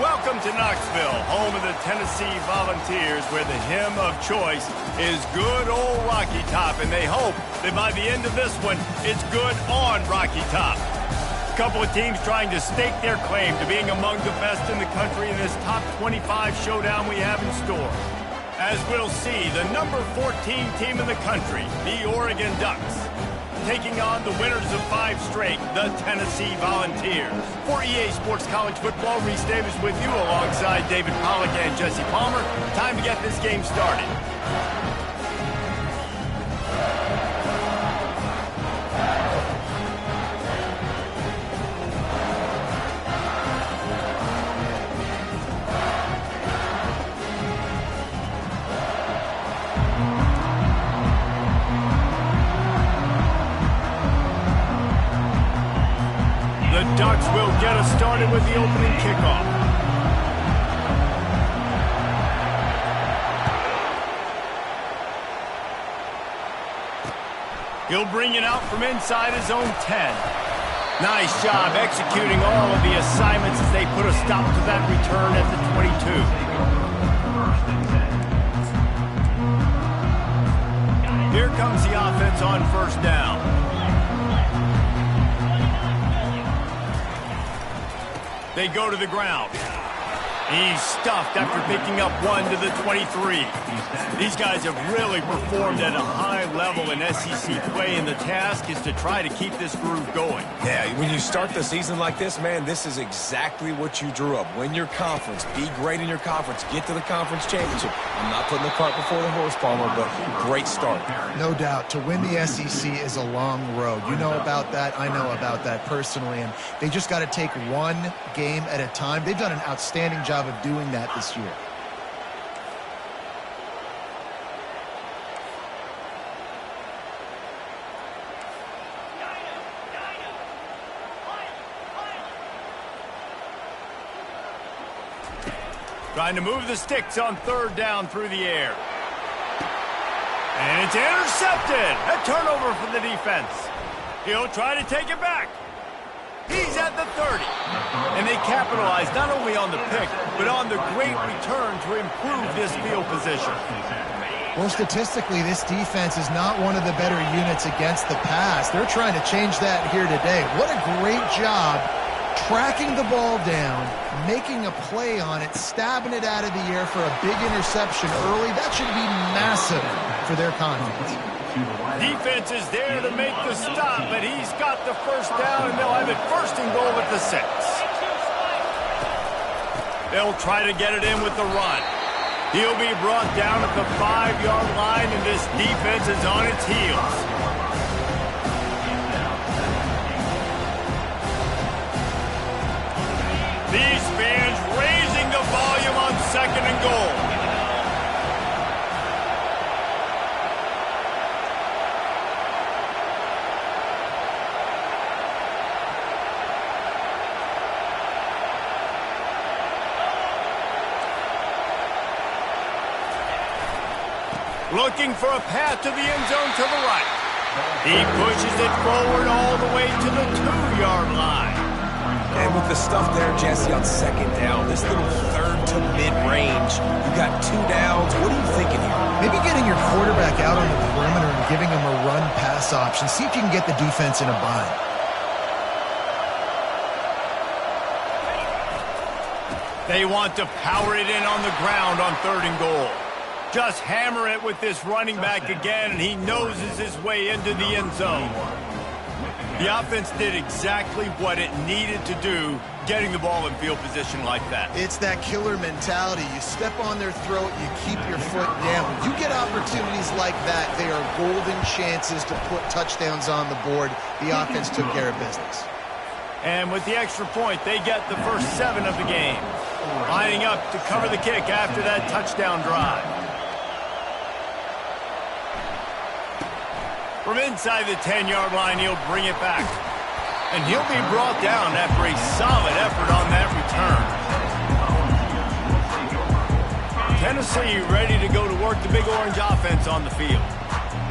Welcome to Knoxville, home of the Tennessee Volunteers, where the hymn of choice is good old Rocky Top, and they hope that by the end of this one, it's good on Rocky Top. A couple of teams trying to stake their claim to being among the best in the country in this top 25 showdown we have in store. As we'll see, the number 14 team in the country, the Oregon Ducks, taking on the winners of 5 straight, the Tennessee Volunteers. For EA Sports College Football, Reese Davis with you alongside David Pollack and Jesse Palmer. Time to get this game started. Ducks will get us started with the opening kickoff. He'll bring it out from inside his own 10. Nice job executing all of the assignments as they put a stop to that return at the 22. Here comes the offense on first down. They go to the ground. He's stuffed after picking up 1 to the 23. These guys have really performed at a high level in SEC play, and the task is to try to keep this groove going. Yeah, when you start the season like this, man, this is exactly what you drew up. Win your conference. Be great in your conference. Get to the conference championship. I'm not putting the cart before the horse, Palmer, but great start. No doubt. To win the SEC is a long road. You know about that. I know about that personally, and they just got to take one game at a time. They've done an outstanding job of doing that this year. Trying to move the sticks on third down through the air. And it's intercepted. A turnover for the defense. He'll try to take it back. He's at the 30. And they capitalize not only on the pick, but on the great return to improve this field position. Well, statistically, this defense is not one of the better units against the pass. They're trying to change that here today. What a great job tracking the ball down, making a play on it, stabbing it out of the air for a big interception early. That should be massive for their confidence. Defense is there to make the stop, but he's got the first down, and they'll have it first and goal at the 6. They'll try to get it in with the run. He'll be brought down at the 5-yard line, and this defense is on its heels. These fans raising the volume on second and goal. Looking for a path to the end zone to the right. He pushes it forward all the way to the 2-yard line. And with the stuff there, Jesse, on second down, this little third to mid-range, you got 2 downs. What are you thinking here? Maybe getting your quarterback out on the perimeter and giving him a run-pass option. See if you can get the defense in a bind. They want to power it in on the ground on third and goal. Just hammer it with this running back again, and he noses his way into the end zone. The offense did exactly what it needed to do, getting the ball in field position like that. It's that killer mentality. You step on their throat, you keep your foot down. When you get opportunities like that, they are golden chances to put touchdowns on the board. The offense took care of business. And with the extra point, they get the first 7 of the game. Lining up to cover the kick after that touchdown drive. From inside the 10-yard line, he'll bring it back. And he'll be brought down after a solid effort on that return. Tennessee ready to go to work the Big Orange offense on the field.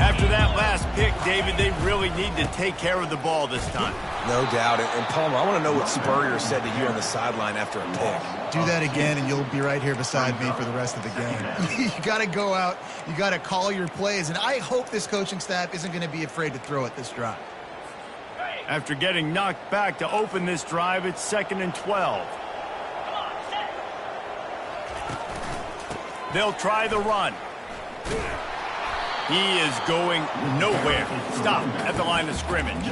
After that last pick, David, they really need to take care of the ball this time. No doubt. And Palmer, I want to know what Spurrier said to you on the sideline after a pick. Do that again, and you'll be right here beside me for the rest of the game. You got to go out. You got to call your plays, and I hope this coaching staff isn't going to be afraid to throw it this drive. After getting knocked back to open this drive, it's 2nd and 12. They'll try the run. He is going nowhere. Stop at the line of scrimmage.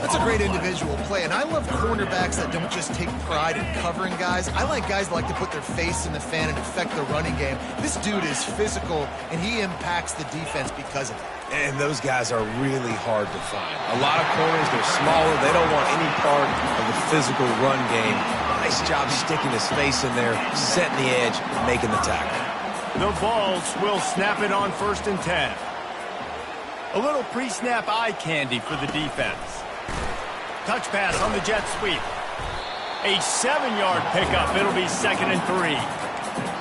That's a great individual play, and I love cornerbacks that don't just take pride in covering guys. I like guys that like to put their face in the fan and affect the running game. This dude is physical, and he impacts the defense because of it. And those guys are really hard to find. A lot of corners, they're smaller. They don't want any part of the physical run game. Nice job sticking his face in there, setting the edge, making the tackle. The Vols will snap it on 1st and 10. A little pre-snap eye candy for the defense. Touch pass on the jet sweep. A 7-yard pickup. It'll be 2nd and 3.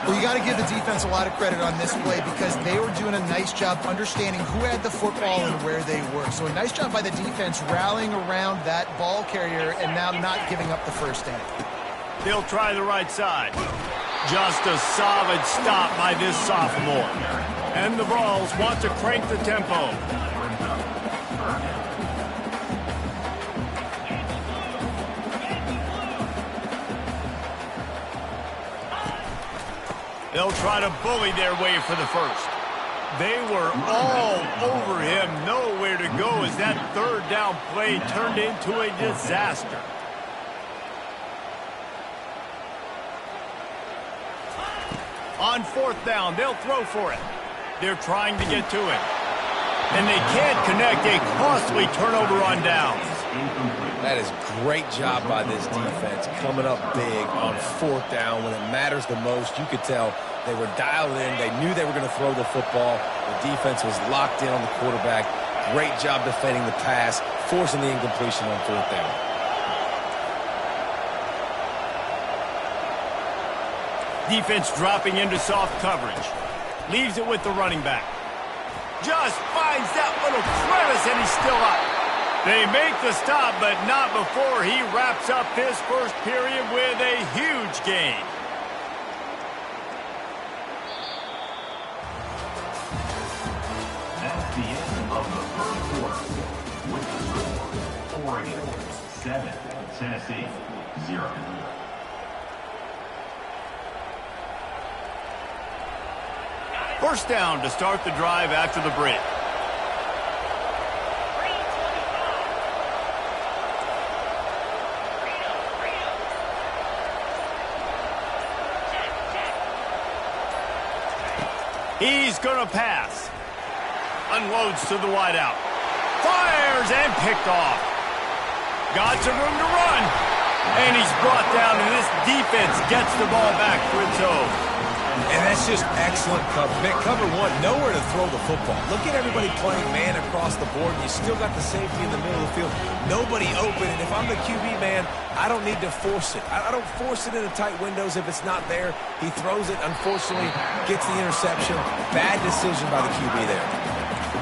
Well, you got to give the defense a lot of credit on this play because they were doing a nice job understanding who had the football and where they were. So a nice job by the defense rallying around that ball carrier and now not giving up the first down. They'll try the right side. Just a solid stop by this sophomore. And the Vols want to crank the tempo. They'll try to bully their way for the first. They were all over him, nowhere to go as that 3rd down play turned into a disaster. On 4th down, they'll throw for it. They're trying to get to it. And they can't connect, a costly turnover on downs. That is great job by this defense, coming up big on 4th down when it matters the most. You could tell they were dialed in. They knew they were going to throw the football. The defense was locked in on the quarterback. Great job defending the pass, forcing the incompletion on 4th down. Defense dropping into soft coverage. Leaves it with the running back. Just finds that little crevice, and he's still up. They make the stop, but not before he wraps up this first period with a huge gain. That's the end of the first quarter. With the score, Oregon 7, Tennessee 0. First down to start the drive after the break. He's going to pass. Unloads to the wideout. Fires and picked off. Got some room to run. And he's brought down, and this defense gets the ball back for its own. And that's just excellent cover. Cover one, nowhere to throw the football. Look at everybody playing man across the board, and you still got the safety in the middle of the field. Nobody open, and if I'm the QB, man, I don't need to force it. I don't force it into tight windows if it's not there. He throws it, unfortunately, gets the interception. Bad decision by the QB there.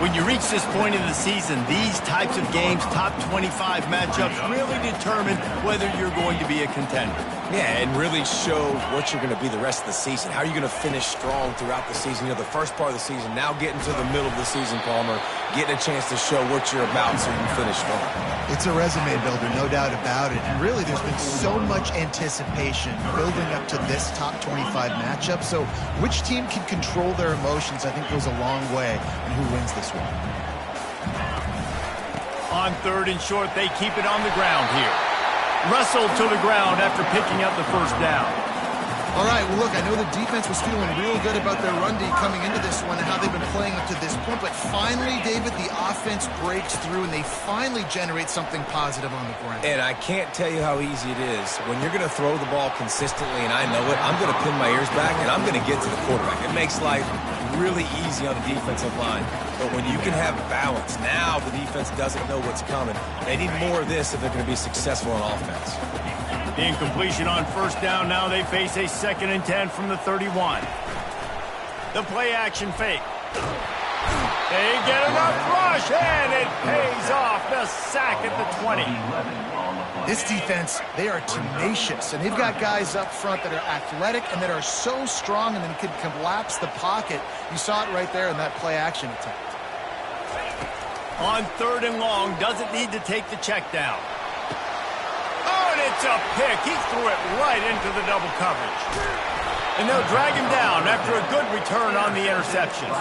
When you reach this point in the season, these types of games, top 25 matchups, really determine whether you're going to be a contender. Yeah, and really show what you're going to be the rest of the season. How are you going to finish strong throughout the season? You know, the first part of the season, now getting to the middle of the season, Palmer, getting a chance to show what you're about so you can finish strong. It's a resume builder, no doubt about it. And really, there's been so much anticipation building up to this top 25 matchup. So which team can control their emotions, I think, goes a long way in who wins this one. On 3rd and short, they keep it on the ground here. Wrestled to the ground after picking up the first down. All right, well, look, I know the defense was feeling real good about their run D coming into this one and how they've been playing up to this point. But finally, David, the offense breaks through, and they finally generate something positive on the ground. And I can't tell you how easy it is. When you're going to throw the ball consistently, and I know it, I'm going to pin my ears back, and I'm going to get to the quarterback. It makes life really easy on the defensive line. But when you can have balance, now the defense doesn't know what's coming. They need more of this if they're going to be successful on offense. Incompletion on first down. Now they face a 2nd and 10 from the 31. The play action fake. They get enough rush, and it pays off. The sack at the 20. This defense, they are tenacious, and they've got guys up front that are athletic and that are so strong and then can collapse the pocket. You saw it right there in that play-action attempt. On 3rd and long, doesn't need to take the check down. Oh, and it's a pick. He threw it right into the double coverage. And they'll drag him down after a good return on the interception.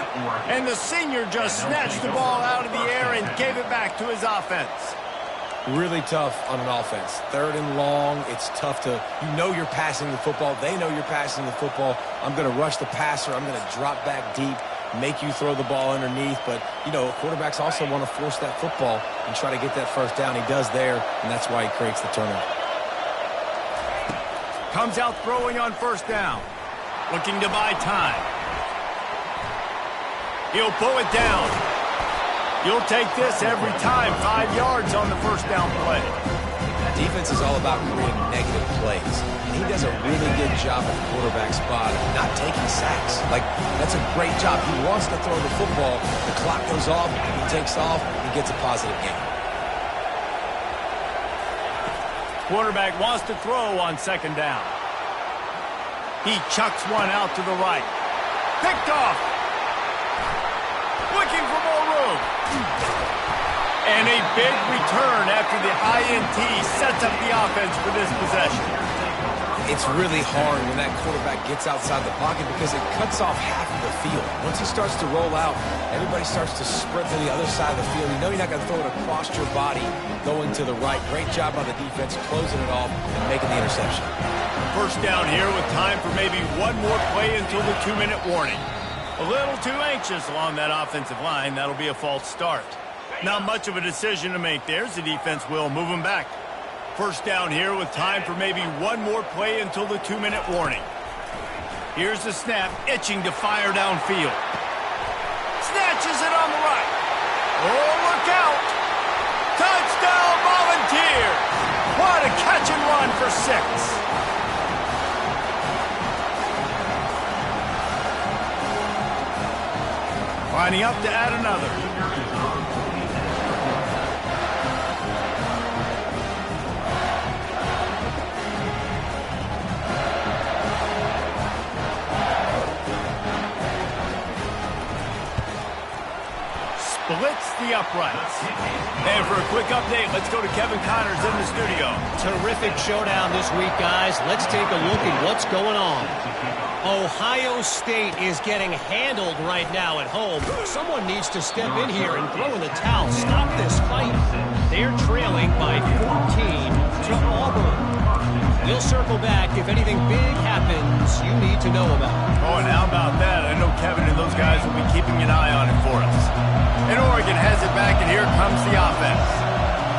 And the senior just snatched the ball out of the air and gave it back to his offense. Really tough on an offense. 3rd and long, it's tough to, you know you're passing the football. They know you're passing the football. I'm going to rush the passer. I'm going to drop back deep, make you throw the ball underneath. But, you know, quarterbacks also want to force that football and try to get that first down. He does there, and that's why he creates the turnover. Comes out throwing on 1st down. Looking to buy time. He'll pull it down. You'll take this every time. 5 yards on the 1st down play. Defense is all about creating negative plays. And he does a really good job at the quarterback spot of not taking sacks. Like, that's a great job. He wants to throw the football. The clock goes off. He takes off. He gets a positive gain. Quarterback wants to throw on 2nd down. He chucks one out to the right. Picked off. Looking for more room. And a big return after the INT sets up the offense for this possession. It's really hard when that quarterback gets outside the pocket because it cuts off half of the field. Once he starts to roll out, everybody starts to sprint to the other side of the field. You know you're not going to throw it across your body going to the right. Great job by the defense closing it off and making the interception. 1st down here with time for maybe one more play until the 2-minute warning. A little too anxious along that offensive line. That'll be a false start. Not much of a decision to make there. The defense will move him back. 1st down here with time for maybe one more play until the 2-minute warning. Here's the snap, itching to fire downfield. Snatches it on the right. Oh, look out. Touchdown Volunteers. What a catch and run for 6. Lining up to add another. Splits the uprights. And for a quick update, let's go to Kevin Connors in the studio. Terrific showdown this week, guys. Let's take a look at what's going on. Ohio State is getting handled right now at home. Someone needs to step in here and throw in the towel. Stop this fight. They're trailing by 14 to Auburn. We'll circle back if anything big happens you need to know about. Oh, and how about that? I know Kevin and those guys will be keeping an eye on it for us. And Oregon has it back, and here comes the offense.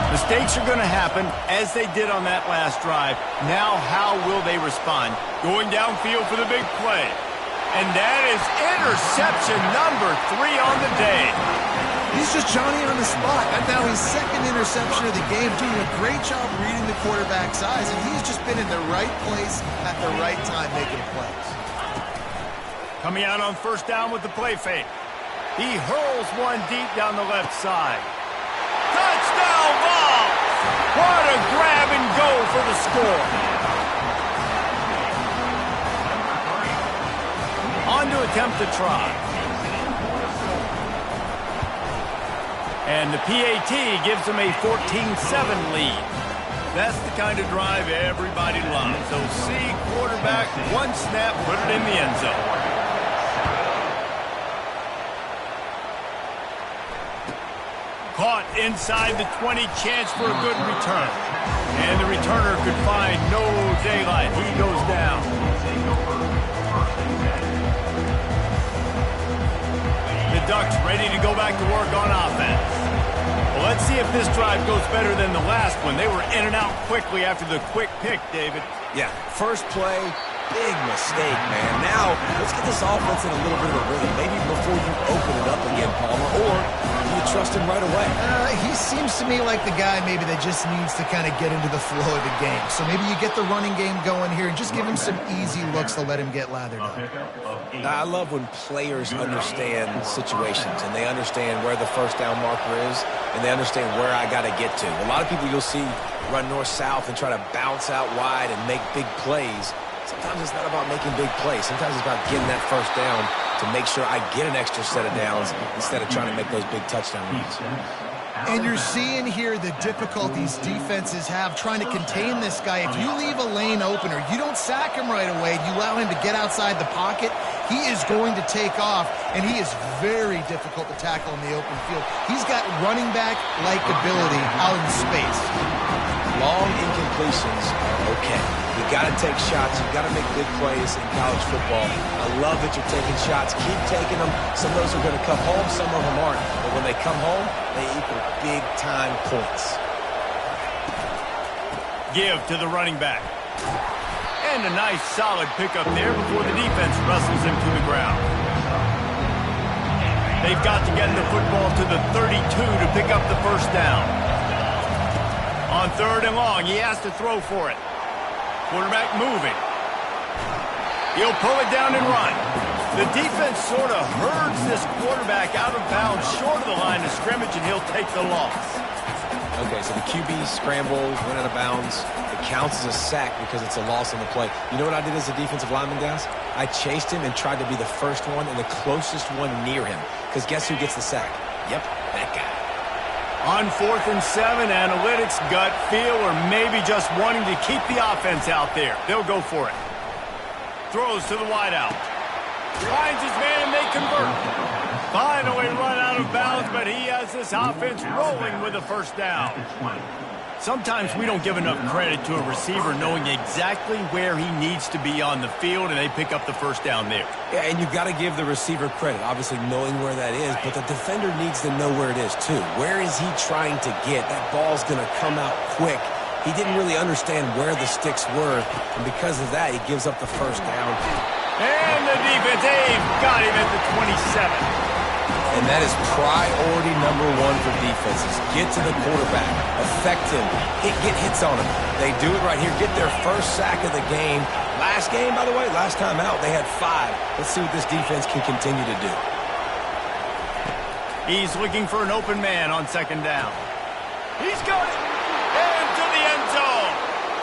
Mistakes are going to happen, as they did on that last drive. Now, how will they respond? Going downfield for the big play. And that is interception number 3 on the day. He's just Johnny on the spot. And now his 2nd interception of the game, doing a great job reading the quarterback's eyes, and he's just been in the right place at the right time making plays. Coming out on 1st down with the play fake. He hurls one deep down the left side. Touchdown ball! What a grab and go for the score. On to attempt to try. And the PAT gives them a 14-7 lead. That's the kind of drive everybody loves. So see quarterback, one snap, put it in the end zone. Caught inside the 20, chance for a good return. And the returner could find no daylight. He goes down. The Ducks ready to go back to work on offense. Well, let's see if this drive goes better than the last one. They were in and out quickly after the quick pick, David. Yeah, first play, Big mistake, man. Now, let's get this offense in a little bit of a rhythm. Maybe before you open it up again, Palmer, or do you trust him right away? He seems to me like the guy maybe that just needs to kind of get into the flow of the game. So maybe you get the running game going here and just give him some easy looks to let him get lathered up. I love when players understand situations and they understand where the first down marker is and they understand where I got to get to. A lot of people you'll see run north-south and try to bounce out wide and make big plays. Sometimes it's not about making big plays. Sometimes it's about getting that first down to make sure I get an extra set of downs instead of trying to make those big touchdown runs. And you're seeing here the difficulties defenses have trying to contain this guy. If you leave a lane open or you don't sack him right away, you allow him to get outside the pocket, he is going to take off, and he is very difficult to tackle in the open field. He's got running back-like ability out in space. Long incompletions are okay. You got to take shots. You got to make big plays in college football. I love that you're taking shots. Keep taking them. Some of those are going to come home. Some of them aren't. But when they come home, they equal big-time points. Give to the running back. And a nice solid pickup there before the defense wrestles him to the ground. They've got to get the football to the 32 to pick up the first down. On 3rd and long, he has to throw for it. Quarterback moving. He'll pull it down and run. The defense sort of herds this quarterback out of bounds short of the line of scrimmage, and he'll take the loss. Okay, so the QB scrambles, went out of bounds. It counts as a sack because it's a loss on the play. You know what I did as a defensive lineman, guys? I chased him and tried to be the first one and the closest one near him. Because guess who gets the sack? Yep, that guy. On 4th and 7, analytics, gut feel, or maybe just wanting to keep the offense out there. They'll go for it. Throws to the wideout. Finds his man and they convert. Finally run out of bounds, but he has this offense rolling with a first down. Sometimes we don't give enough credit to a receiver knowing exactly where he needs to be on the field, and they pick up the first down there. Yeah, and you've got to give the receiver credit, obviously knowing where that is, but the defender needs to know where it is too. Where is he trying to get? That ball's going to come out quick. He didn't really understand where the sticks were, and because of that, he gives up the first down. And the defense, they've got him at the 27. And that is priority number 1 for defenses. Get to the quarterback. Affect him. Get hits on him. They do it right here. Get their first sack of the game. Last game, by the way, last time out, they had 5. Let's see what this defense can continue to do. He's looking for an open man on 2nd down. He's got it. Into the end zone.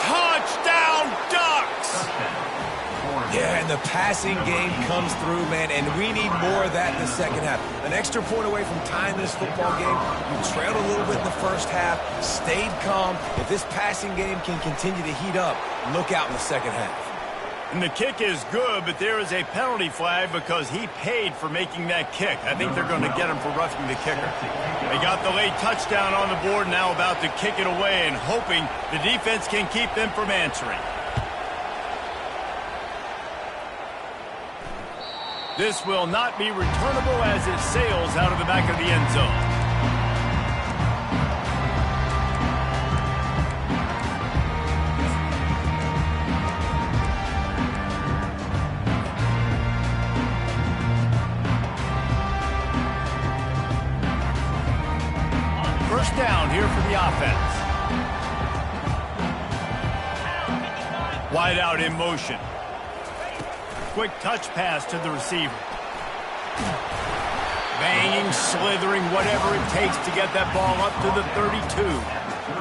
Touchdown, Ducks. Yeah, and the passing game comes through, man, and we need more of that in the second half. An extra point away from tying this football game. You trailed a little bit in the first half, stayed calm. If this passing game can continue to heat up, look out in the second half. And the kick is good, but there is a penalty flag because he paid for making that kick. I think they're going to get him for roughing the kicker. They got the late touchdown on the board, now about to kick it away and hoping the defense can keep them from answering. This will not be returnable as it sails out of the back of the end zone. First down here for the offense. Wide out in motion. Quick touch pass to the receiver. Banging, slithering, whatever it takes to get that ball up to the 32.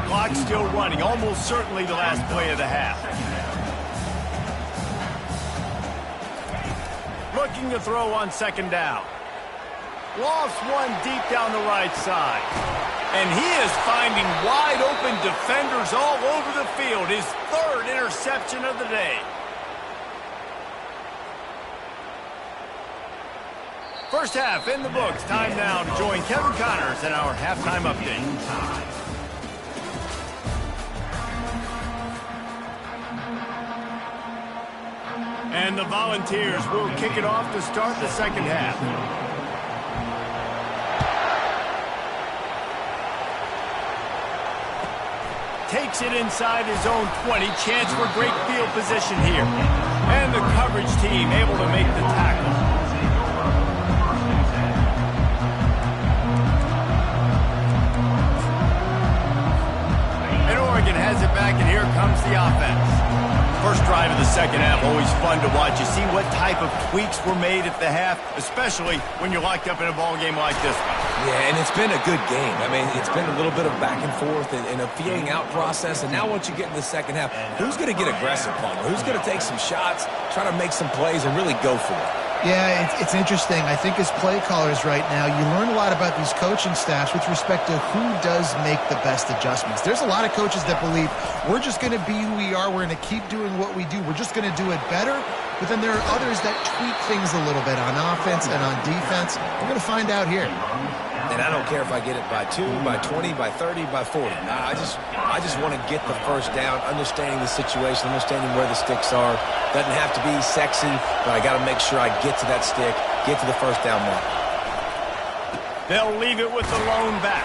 Clock still running, almost certainly the last play of the half. Looking to throw on 2nd down. Lost one deep down the right side. And he is finding wide open defenders all over the field. His 3rd interception of the day. First half in the books. Time now to join Kevin Connors in our halftime update. And the Volunteers will kick it off to start the second half. takes it inside his own 20. Chance for great field position here. And the coverage team able to make the tackle. And Oregon has it back, and here comes the offense. First drive of the second half, always fun to watch. You see what type of tweaks were made at the half, especially when you're locked up in a ball game like this one. Yeah, and it's been a good game. I mean, it's been a little bit of back and forth and a feeling out process. And now once you get in the second half, who's going to get aggressive, Palmer? Who's going to take some shots, try to make some plays, and really go for it? Yeah, it's interesting. I think as play callers right now, you learn a lot about these coaching staffs with respect to who does make the best adjustments. There's a lot of coaches that believe we're just going to be who we are. We're going to keep doing what we do. We're just going to do it better. But then there are others that tweak things a little bit on offense and on defense. We're going to find out here. And I don't care if I get it by 2, by 20, by 30, by 40. I just want to get the first down, understanding the situation, understanding where the sticks are. Doesn't have to be sexy, but I got to make sure I get to that stick, get to the first down mark. They'll leave it with the lone back.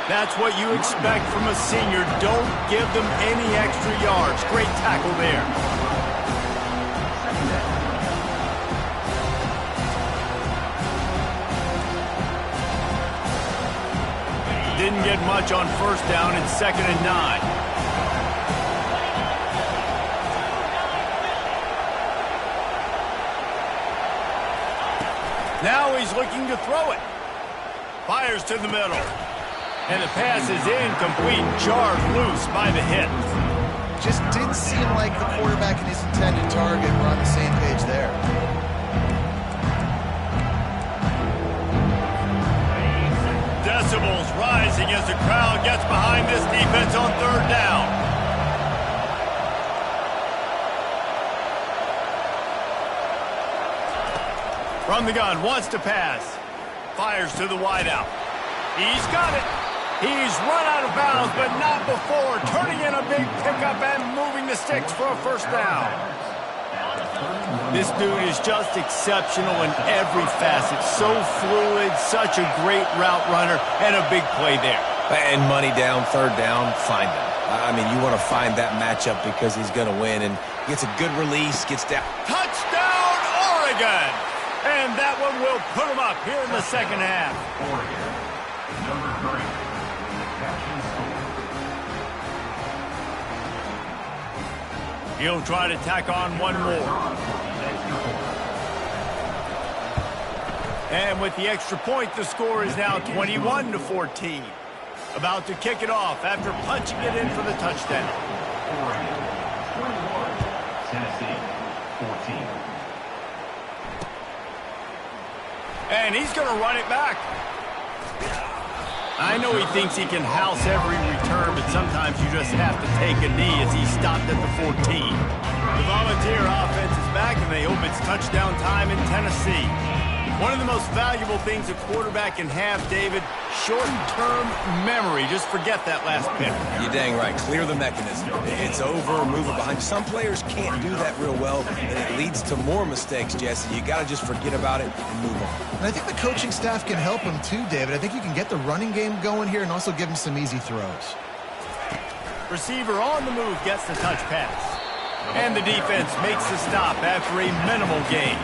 That's what you expect from a senior. Don't give them any extra yards. Great tackle there. Didn't get much on first down and 2nd and 9. Now he's looking to throw it. Fires to the middle. And the pass is incomplete, jarred loose by the hit. Just didn't seem like the quarterback and his intended target were on the same page there. Decibels rising as the crowd gets behind this defense on 3rd down. From the gun, wants to pass. Fires to the wideout. He's got it. He's run out of bounds, but not before. Turning in a big pickup and moving the sticks for a first down. This dude is just exceptional in every facet. So fluid, such a great route runner, and a big play there. And money down, 3rd down, find him. I mean, you want to find that matchup because he's going to win and gets a good release, gets down. Touchdown, Oregon! And that one will put him up here in the second half. Oregon, number 3. He'll try to tack on one more. And with the extra point, the score is now 21-14. About to kick it off after punching it in for the touchdown. Oregon, 21. Tennessee, 14. And he's going to run it back. I know he thinks he can house every return, but sometimes you just have to take a knee as he stopped at the 14. The Volunteer offense is back, and they hope it's touchdown time in Tennessee. One of the most valuable things a quarterback can have, David, short-term memory. Just forget that last pick. You're dang right. Clear the mechanism. It's over, move it behind. Some players can't do that real well, and it leads to more mistakes, Jesse. You got to just forget about it and move on. And I think the coaching staff can help him too, David. I think you can get the running game going here and also give him some easy throws. Receiver on the move gets the touch pass. And the defense makes the stop after a minimal gain.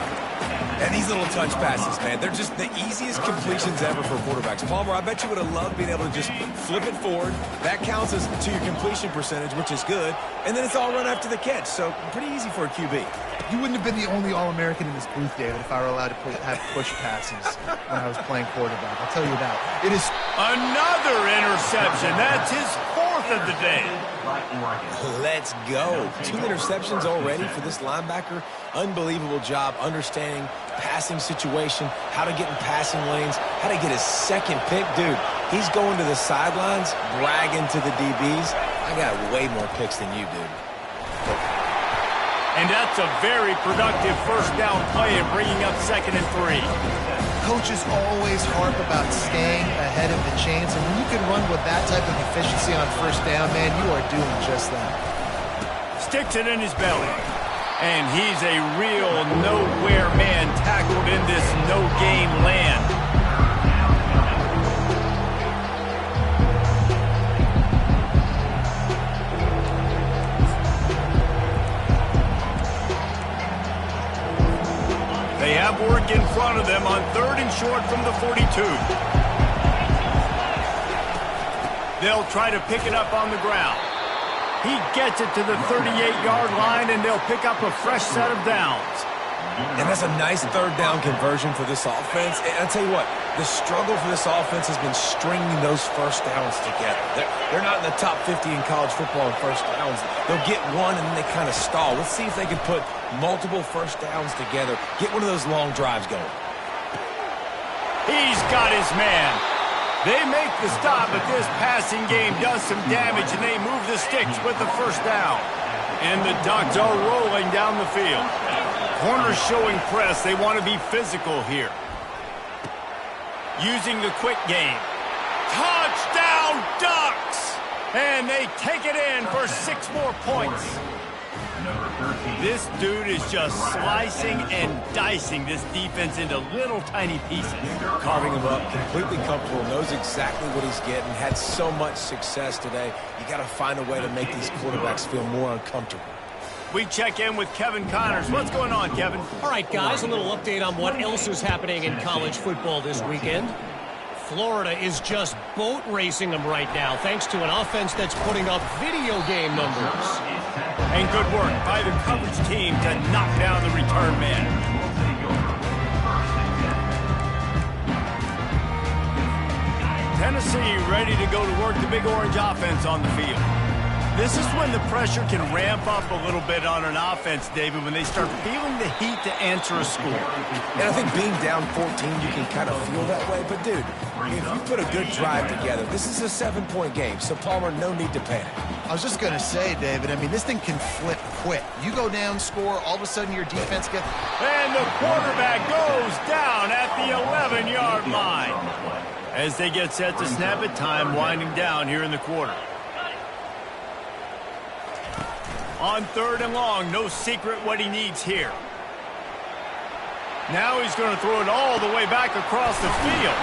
And these little touch passes, man, they're just the easiest completions ever for quarterbacks. Palmer, I bet you would have loved being able to just flip it forward. That counts as to your completion percentage, which is good. And then it's all run after the catch, so pretty easy for a QB. You wouldn't have been the only All-American in this booth, David, if I were allowed to have push passes when I was playing quarterback. I'll tell you that. It is another interception. That's his 4th of the day. Let's go. 2 interceptions already for this linebacker. Unbelievable job understanding passing situation, how to get in passing lanes, how to get his 2nd pick. Dude, he's going to the sidelines, bragging to the DBs. I got way more picks than you, dude. And that's a very productive first down play and bringing up 2nd and 3. Coaches always harp about staying ahead of the chains, and when you can run with that type of efficiency on first down, man, you are doing just that. Sticks it in his belly. And he's a real nowhere man tackled in this no-game land. They have work in front of them on 3rd and short from the 42. They'll try to pick it up on the ground. He gets it to the 38-yard line, and they'll pick up a fresh set of downs. And that's a nice 3rd down conversion for this offense. And I'll tell you what, the struggle for this offense has been stringing those first downs together. They're not in the top 50 in college football in first downs. They'll get one, and then they kind of stall. Let's see if they can put multiple first downs together, get one of those long drives going. He's got his man. They make the stop, but this passing game does some damage, and they move the sticks with the first down. And the Ducks are rolling down the field. Corners showing press. They want to be physical here. Using the quick game. Touchdown, Ducks! And they take it in for 6 more points. This dude is just slicing and dicing this defense into little tiny pieces. Carving him up, completely comfortable, knows exactly what he's getting, had so much success today. You got to find a way to make these quarterbacks feel more uncomfortable. We check in with Kevin Connors. What's going on, Kevin? All right, guys, a little update on what else is happening in college football this weekend. Florida is just boat racing them right now, thanks to an offense that's putting up video game numbers. And good work by the coverage team to knock down the return man. Tennessee ready to go to work the Big Orange offense on the field. This is when the pressure can ramp up a little bit on an offense, David, when they start feeling the heat to answer a score. And I think being down 14, you can kind of feel that way. But, dude, if you put a good drive together, this is a 7-point game. So, Palmer, no need to panic. I was just going to say, David, I mean, this thing can flip quick. You go down, score, all of a sudden your defense gets... And the quarterback goes down at the 11-yard line. As they get set to snap it, time winding down here in the quarter. On 3rd and long, no secret what he needs here. Now he's going to throw it all the way back across the field.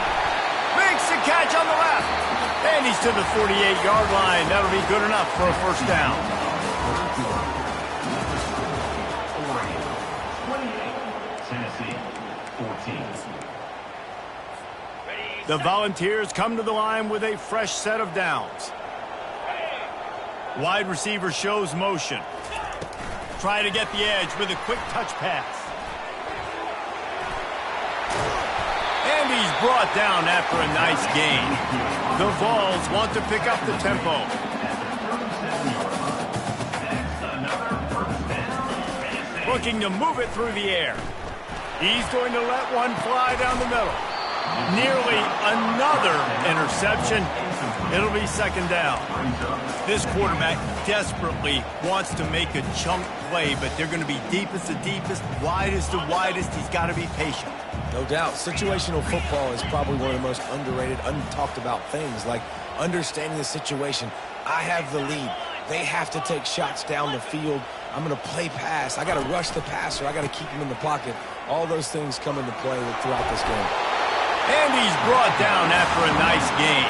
Makes the catch on the left. And he's to the 48-yard line. That'll be good enough for a first down. 28, Tennessee, 14. The Volunteers come to the line with a fresh set of downs. Wide receiver shows motion. Try to get the edge with a quick touch pass. And he's brought down after a nice gain. The Vols want to pick up the tempo. Looking to move it through the air. He's going to let one fly down the middle. Nearly another interception. It'll be 2nd down. This quarterback desperately wants to make a chunk play, but they're going to be deepest to deepest, widest to widest. He's got to be patient. No doubt. Situational football is probably one of the most underrated, untalked about things, like understanding the situation. I have the lead. They have to take shots down the field. I'm going to play pass. I got to rush the passer. I got to keep him in the pocket. All those things come into play throughout this game. And he's brought down after a nice gain.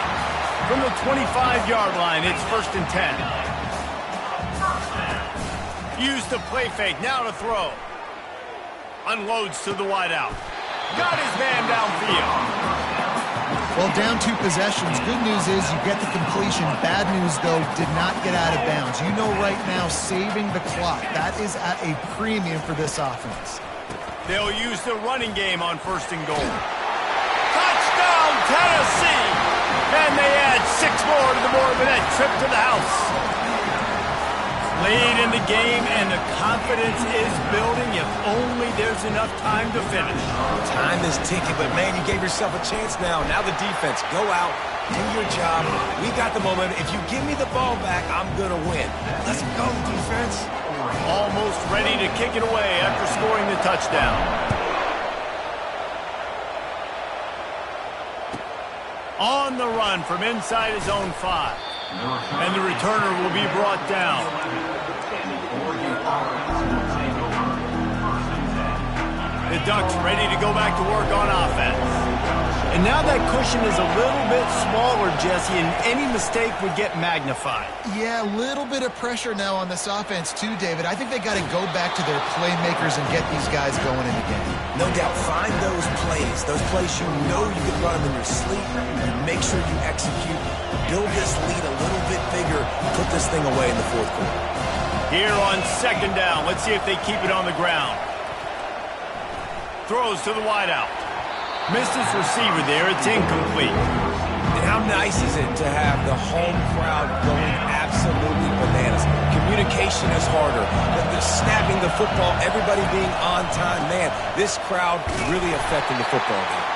From the 25-yard line, it's 1st and 10. Use the play fake, now to throw. Unloads to the wideout. Got his man downfield. Well, down 2 possessions. Good news is you get the completion. Bad news, though, did not get out of bounds. You know right now, saving the clock. That is at a premium for this offense. They'll use the running game on 1st and goal. Touchdown, Tennessee! And they add 6 more to the board with that trip to the house. Late in the game, and the confidence is building if only there's enough time to finish. Time is ticking, but, man, you gave yourself a chance now. Now the defense, go out, do your job. We got the momentum. If you give me the ball back, I'm going to win. Let's go, defense. Almost ready to kick it away after scoring the touchdown. On the run from inside his own 5. And the returner will be brought down. The Ducks ready to go back to work on offense. And now that cushion is a little bit smaller, Jesse, and any mistake would get magnified. Yeah, a little bit of pressure now on this offense too, David. I think they got to go back to their playmakers and get these guys going in the game. No doubt, find those plays you know you can run them in your sleep. You make sure you execute. Build this lead a little bit bigger. Put this thing away in the fourth quarter. Here on second down, let's see if they keep it on the ground. Throws to the wideout. Missed his receiver there. It's incomplete. And how nice is it to have the home crowd going absolutely bananas? Communication is harder. The snapping the football, everybody being on time. Man, this crowd really affecting the football game.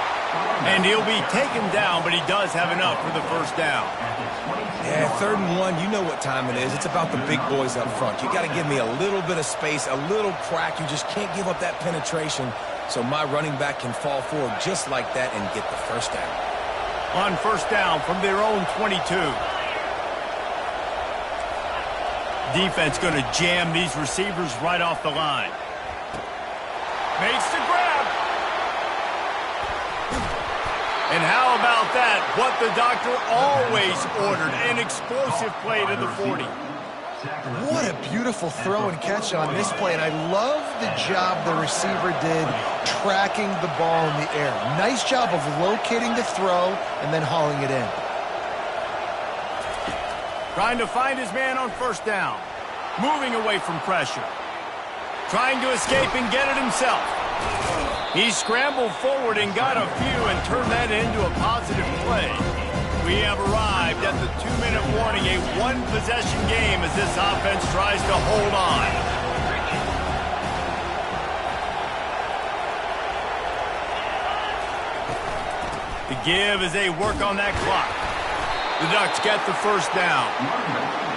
And he'll be taken down, but he does have enough for the first down. Yeah, 3rd and 1, you know what time it is. It's about the big boys up front. You got to give me a little bit of space, a little crack. You just can't give up that penetration. So my running back can fall forward just like that and get the first down. On first down from their own 22. Defense going to jam these receivers right off the line. Makes the grab. And how about that? What the doctor always ordered, an explosive play to the 40. What a beautiful throw and catch on this play, and I love the job the receiver did tracking the ball in the air. Nice job of locating the throw and then hauling it in. Trying to find his man on first down. Moving away from pressure. Trying to escape and get it himself. He scrambled forward and got a few and turned that into a positive play. We have arrived at the 2-minute warning, a one-possession game as this offense tries to hold on. The give as they work on that clock. The Ducks get the first down.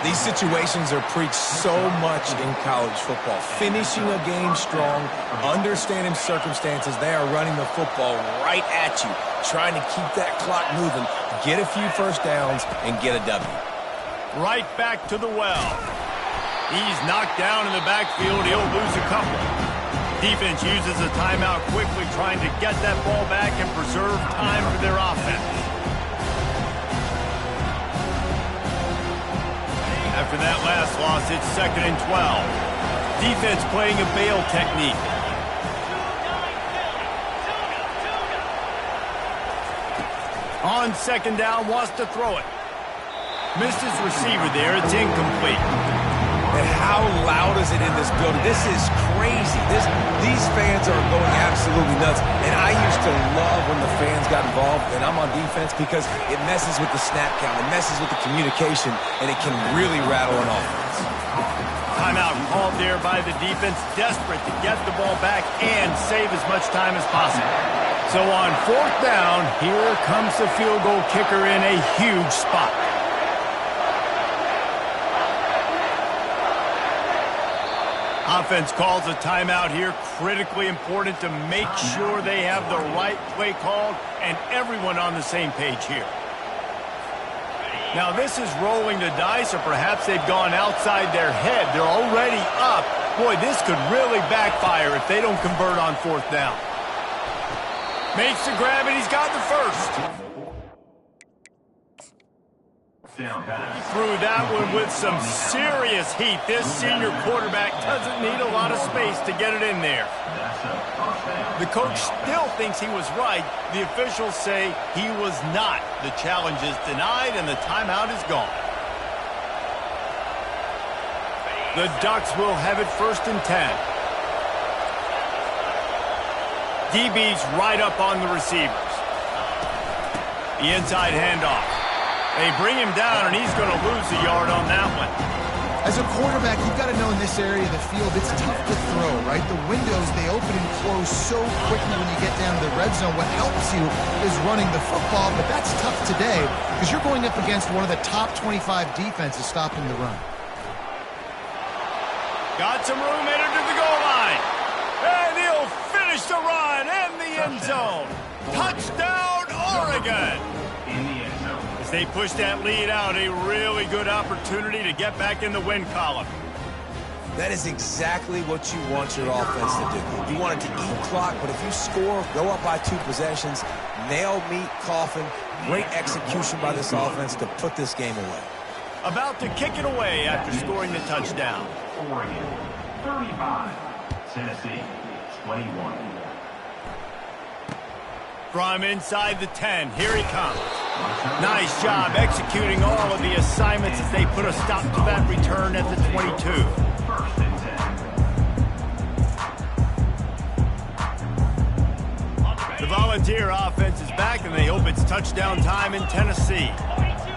These situations are preached so much in college football. Finishing a game strong, understanding circumstances. They are running the football right at you, trying to keep that clock moving, get a few first downs, and get a W. Right back to the well. He's knocked down in the backfield. He'll lose a couple. Defense uses a timeout quickly, trying to get that ball back and preserve time for their offense. After that last loss, it's 2nd and 12. Defense playing a bail technique. On second down, wants to throw it. Missed his receiver there. It's incomplete. And how loud is it in this building? This is crazy. These fans are going absolutely nuts. And I used to love when the fans got involved, and I'm on defense, because it messes with the snap count. It messes with the communication, and it can really rattle an offense. Timeout called there by the defense, desperate to get the ball back and save as much time as possible. So on fourth down, here comes the field goal kicker in a huge spot. Offense calls a timeout here, critically important to make sure they have the right play called and everyone on the same page here. Now this is rolling the dice, or perhaps they've gone outside their head. They're already up. Boy, this could really backfire if they don't convert on fourth down. Makes the grab, and he's got the first. Threw that one with some serious heat. This senior quarterback doesn't need a lot of space to get it in there. The coach still thinks he was right. The officials say he was not. The challenge is denied, and the timeout is gone. The Ducks will have it 1st and 10. DB's right up on the receivers. The inside handoff. They bring him down, and he's going to lose a yard on that one. As a quarterback, you've got to know in this area of the field, it's tough to throw, right? The windows, they open and close so quickly when you get down to the red zone. What helps you is running the football, but that's tough today because you're going up against one of the top 25 defenses stopping the run. Got some room headed to the goal line. And he'll finish the run in the end zone. Touchdown, Oregon. As they push that lead out, a really good opportunity to get back in the win column. That is exactly what you want your offense to do. You want it to eat clock, but if you score, go up by 2 possessions, nail meat coffin, great execution by this offense to put this game away. About to kick it away after scoring the touchdown. Oregon 35, Tennessee 21. From inside the 10, here he comes. Nice job executing all of the assignments as they put a stop to that return at the 22. First and 10. The Volunteer offense is back, and they hope it's touchdown time in Tennessee.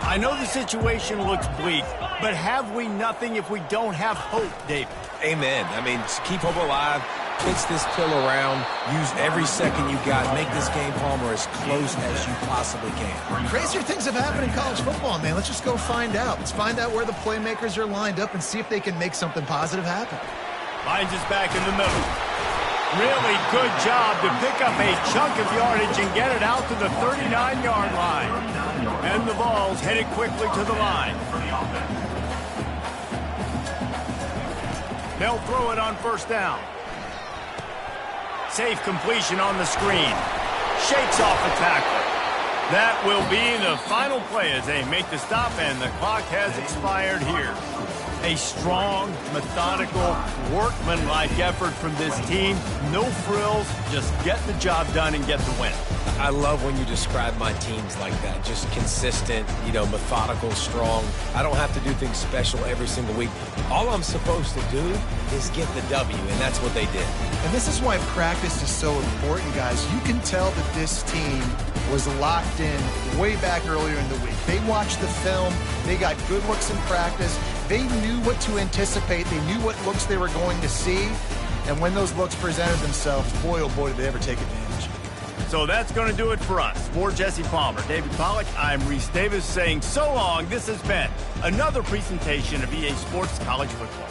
I know the situation looks bleak, but have we nothing if we don't have hope, David? Amen. I mean, just keep hope alive, pitch this pill around, use every second you got, make this game, Palmer, as close as you possibly can. Crazier things have happened in college football, man. Let's just go find out. Let's find out where the playmakers are lined up and see if they can make something positive happen. Finds us back in the middle. Really good job to pick up a chunk of yardage and get it out to the 39-yard line. And the Vols headed quickly to the line. They'll throw it on first down. Safe completion on the screen. Shakes off the tackle. That will be the final play as they make the stop, and the clock has expired here. A strong, methodical, workmanlike effort from this team. No frills, just get the job done and get the win. I love when you describe my teams like that. Just consistent, methodical, strong. I don't have to do things special every single week. All I'm supposed to do is get the W, and that's what they did. And this is why practice is so important, guys. You can tell that this team was locked in way back earlier in the week. They watched the film. They got good looks in practice. They knew what to anticipate. They knew what looks they were going to see. And when those looks presented themselves, boy, oh boy, did they ever take advantage. So that's going to do it for us. For Jesse Palmer, David Pollack, I'm Reese Davis saying so long. This has been another presentation of EA Sports College Football.